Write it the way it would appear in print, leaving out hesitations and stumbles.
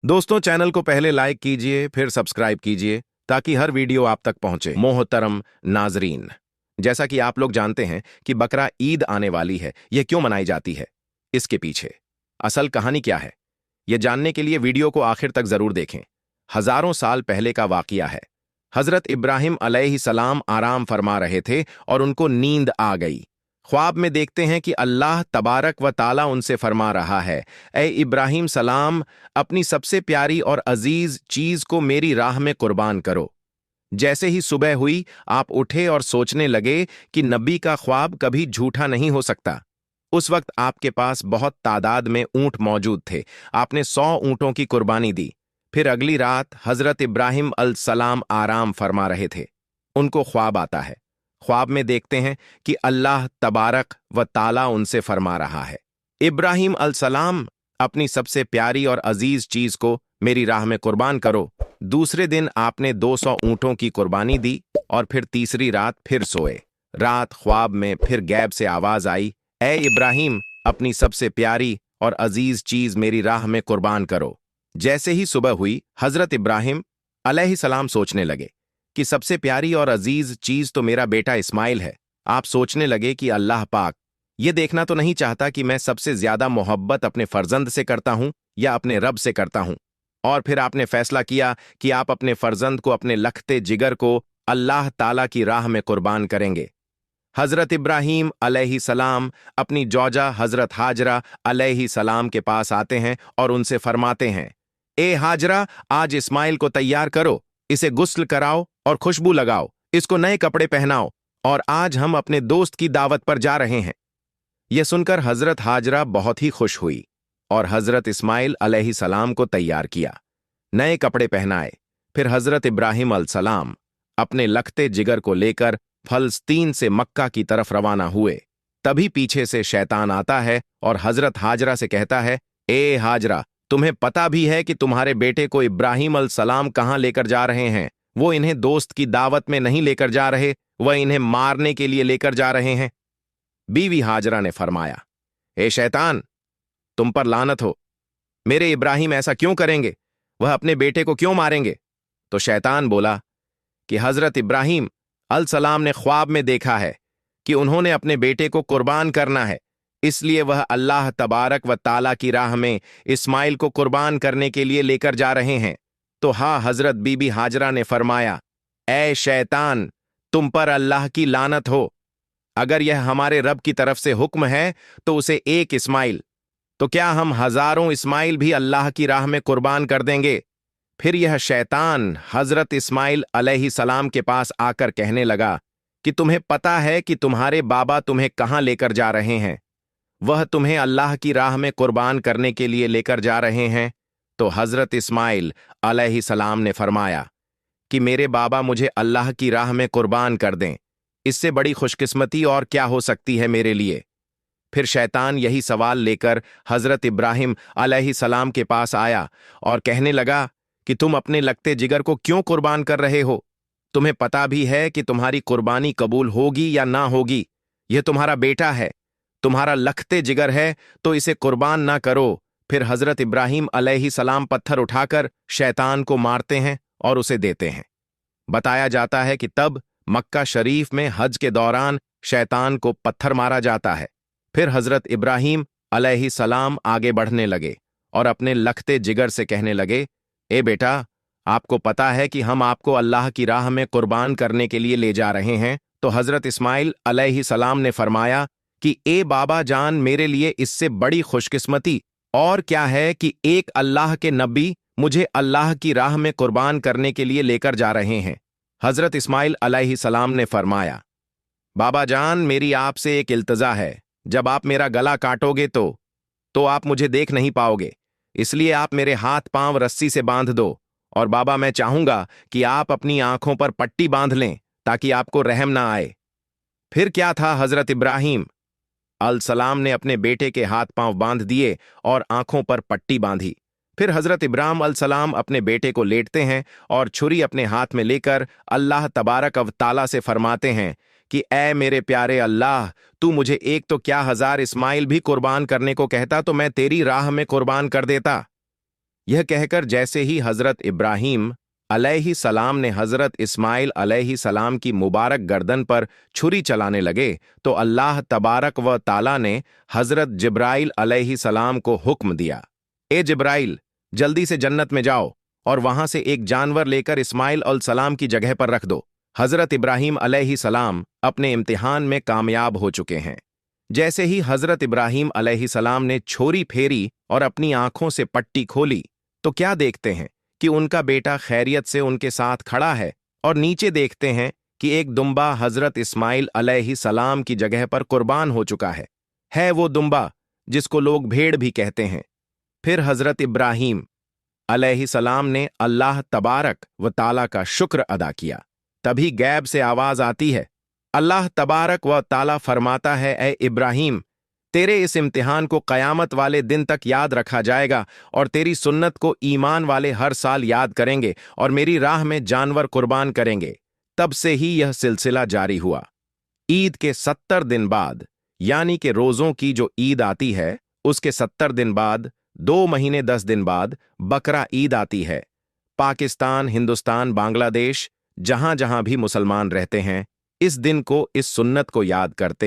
दोस्तों, चैनल को पहले लाइक कीजिए, फिर सब्सक्राइब कीजिए ताकि हर वीडियो आप तक पहुंचे। मोहतरम नाजरीन, जैसा कि आप लोग जानते हैं कि बकरा ईद आने वाली है। यह क्यों मनाई जाती है, इसके पीछे असल कहानी क्या है, यह जानने के लिए वीडियो को आखिर तक जरूर देखें। हजारों साल पहले का वाकया है। हजरत इब्राहिम अलैहिस्सलाम आराम फरमा रहे थे और उनको नींद आ गई। ख्वाब में देखते हैं कि अल्लाह तबारक व ताला उनसे फरमा रहा है, ए इब्राहिम सलाम, अपनी सबसे प्यारी और अजीज चीज को मेरी राह में कुर्बान करो। जैसे ही सुबह हुई, आप उठे और सोचने लगे कि नबी का ख्वाब कभी झूठा नहीं हो सकता। उस वक्त आपके पास बहुत तादाद में ऊंट मौजूद थे। आपने 100 ऊंटों की कुर्बानी दी। फिर अगली रात हजरत इब्राहिम अलसलाम आराम फरमा रहे थे। उनको ख्वाब आता है। ख्वाब में देखते हैं कि अल्लाह तबारक व ताला उनसे फरमा रहा है, इब्राहिम अलसलाम, अपनी सबसे प्यारी और अजीज चीज को मेरी राह में कुर्बान करो। दूसरे दिन आपने 200 ऊंटों की कुर्बानी दी और फिर तीसरी रात फिर सोए। रात ख्वाब में फिर गैब से आवाज आई, ए इब्राहिम, अपनी सबसे प्यारी और अजीज चीज मेरी राह में कुर्बान करो। जैसे ही सुबह हुई, हजरत इब्राहिम अलैहिस्सलाम सोचने लगे कि सबसे प्यारी और अजीज चीज तो मेरा बेटा इस्माइल है। आप सोचने लगे कि अल्लाह पाक ये देखना तो नहीं चाहता कि मैं सबसे ज्यादा मोहब्बत अपने फर्जंद से करता हूं या अपने रब से करता हूं। और फिर आपने फैसला किया कि आप अपने फर्जंद को, अपने लखते जिगर को अल्लाह ताला की राह में कुर्बान करेंगे। हजरत इब्राहिम अलैहिस्सलाम अपनी जौजा हजरत हाजरा अलैहिस्सलाम के पास आते हैं और उनसे फरमाते हैं, ए हाजरा, आज इस्माइल को तैयार करो, इसे गुस्ल कराओ और खुशबू लगाओ, इसको नए कपड़े पहनाओ, और आज हम अपने दोस्त की दावत पर जा रहे हैं। यह सुनकर हजरत हाजरा बहुत ही खुश हुई और हजरत इस्माइल अलैहिस्सलाम को तैयार किया, नए कपड़े पहनाए। फिर हजरत इब्राहिम अलसलाम अपने लखते जिगर को लेकर फलस्तीन से मक्का की तरफ रवाना हुए। तभी पीछे से शैतान आता है और हजरत हाजरा से कहता है, ए हाजरा, तुम्हें पता भी है कि तुम्हारे बेटे को इब्राहिम अलसलाम कहां लेकर जा रहे हैं? वो इन्हें दोस्त की दावत में नहीं लेकर जा रहे, वह इन्हें मारने के लिए लेकर जा रहे हैं। बीवी हाजरा ने फरमाया, ए शैतान, तुम पर लानत हो, मेरे इब्राहिम ऐसा क्यों करेंगे? वह अपने बेटे को क्यों मारेंगे? तो शैतान बोला कि हजरत इब्राहिम अलसलाम ने ख्वाब में देखा है कि उन्होंने अपने बेटे को कुर्बान करना है, इसलिए वह अल्लाह तबारक व ताला की राह में इस्माइल को कुर्बान करने के लिए लेकर जा रहे हैं। तो हाँ, हजरत बीबी हाजरा ने फरमाया, ए शैतान, तुम पर अल्लाह की लानत हो, अगर यह हमारे रब की तरफ से हुक्म है तो उसे एक इस्माइल, तो क्या हम हजारों इस्माइल भी अल्लाह की राह में कुर्बान कर देंगे? फिर यह शैतान हजरत इस्माइल अलैहिस्सलाम के पास आकर कहने लगा कि तुम्हें पता है कि तुम्हारे बाबा तुम्हें कहां लेकर जा रहे हैं? वह तुम्हें अल्लाह की राह में कुर्बान करने के लिए लेकर जा रहे हैं। तो हजरत इस्माइल अलैहिस्सलाम ने फरमाया कि मेरे बाबा मुझे अल्लाह की राह में कुर्बान कर दें, इससे बड़ी खुशकिस्मती और क्या हो सकती है मेरे लिए। फिर शैतान यही सवाल लेकर हजरत इब्राहिम अलैहिस्सलाम के पास आया और कहने लगा कि तुम अपने लगते जिगर को क्यों कुर्बान कर रहे हो? तुम्हें पता भी है कि तुम्हारी कुर्बानी कबूल होगी या ना होगी। यह तुम्हारा बेटा है, तुम्हारा लखते जिगर है, तो इसे कुर्बान ना करो। फिर हजरत इब्राहिम अलैहिस्सलाम पत्थर उठाकर शैतान को मारते हैं और उसे देते हैं। बताया जाता है कि तब मक्का शरीफ में हज के दौरान शैतान को पत्थर मारा जाता है। फिर हजरत इब्राहिम अलैहिस्सलाम आगे बढ़ने लगे और अपने लखते जिगर से कहने लगे, ए बेटा, आपको पता है कि हम आपको अल्लाह की राह में कुर्बान करने के लिए ले जा रहे हैं। तो हजरत इस्माइल अलैहिस्सलाम ने फरमाया कि ए बाबा जान, मेरे लिए इससे बड़ी खुशकिस्मती और क्या है कि एक अल्लाह के नबी मुझे अल्लाह की राह में कुर्बान करने के लिए लेकर जा रहे हैं। हजरत इस्माइल अलैहिस्सलाम ने फरमाया, बाबा जान, मेरी आपसे एक इल्तजा है, जब आप मेरा गला काटोगे तो आप मुझे देख नहीं पाओगे, इसलिए आप मेरे हाथ पांव रस्सी से बांध दो, और बाबा मैं चाहूंगा कि आप अपनी आंखों पर पट्टी बांध लें ताकि आपको रहम ना आए। फिर क्या था, हजरत इब्राहिम अलसलाम ने अपने बेटे के हाथ पांव बांध दिए और आंखों पर पट्टी बांधी। फिर हजरत इब्राहिम अलसलाम अपने बेटे को लेटते हैं और छुरी अपने हाथ में लेकर अल्लाह तबारक व ताला से फरमाते हैं कि ऐ मेरे प्यारे अल्लाह, तू मुझे एक तो क्या 1000 इस्माइल भी कुर्बान करने को कहता तो मैं तेरी राह में कुर्बान कर देता। यह कहकर जैसे ही हजरत इब्राहीम अलैहि सलाम ने हजरत इस्माइल अलैहि सलाम की मुबारक गर्दन पर छुरी चलाने लगे तो अल्लाह तबारक व ताला ने हजरत जिब्राइल अलैहि सलाम को हुक्म दिया, ए जिब्राइल, जल्दी से जन्नत में जाओ और वहां से एक जानवर लेकर इस्माइल अल सलाम की जगह पर रख दो। हजरत इब्राहीम अलैहि सलाम अपने इम्तिहान में कामयाब हो चुके हैं। जैसे ही हजरत इब्राहीम अलैहि सलाम ने छोरी फेरी और अपनी आंखों से पट्टी खोली तो क्या देखते हैं कि उनका बेटा खैरियत से उनके साथ खड़ा है, और नीचे देखते हैं कि एक दुम्बा हजरत इस्माइल अलैहि सलाम की जगह पर कुर्बान हो चुका है वो दुम्बा जिसको लोग भेड़ भी कहते हैं। फिर हजरत इब्राहीम अलैहि सलाम ने अल्लाह तबारक व ताला का शुक्र अदा किया। तभी गैब से आवाज आती है, अल्लाह तबारक व ताला फरमाता है, ए इब्राहीम, तेरे इस इम्तिहान को कयामत वाले दिन तक याद रखा जाएगा और तेरी सुन्नत को ईमान वाले हर साल याद करेंगे और मेरी राह में जानवर कुर्बान करेंगे। तब से ही यह सिलसिला जारी हुआ। ईद के 70 दिन बाद, यानी कि रोज़ों की जो ईद आती है उसके 70 दिन बाद, 2 महीने 10 दिन बाद बकरा ईद आती है। पाकिस्तान, हिंदुस्तान, बांग्लादेश, जहां जहां भी मुसलमान रहते हैं, इस दिन को, इस सुन्नत को याद करते हैं।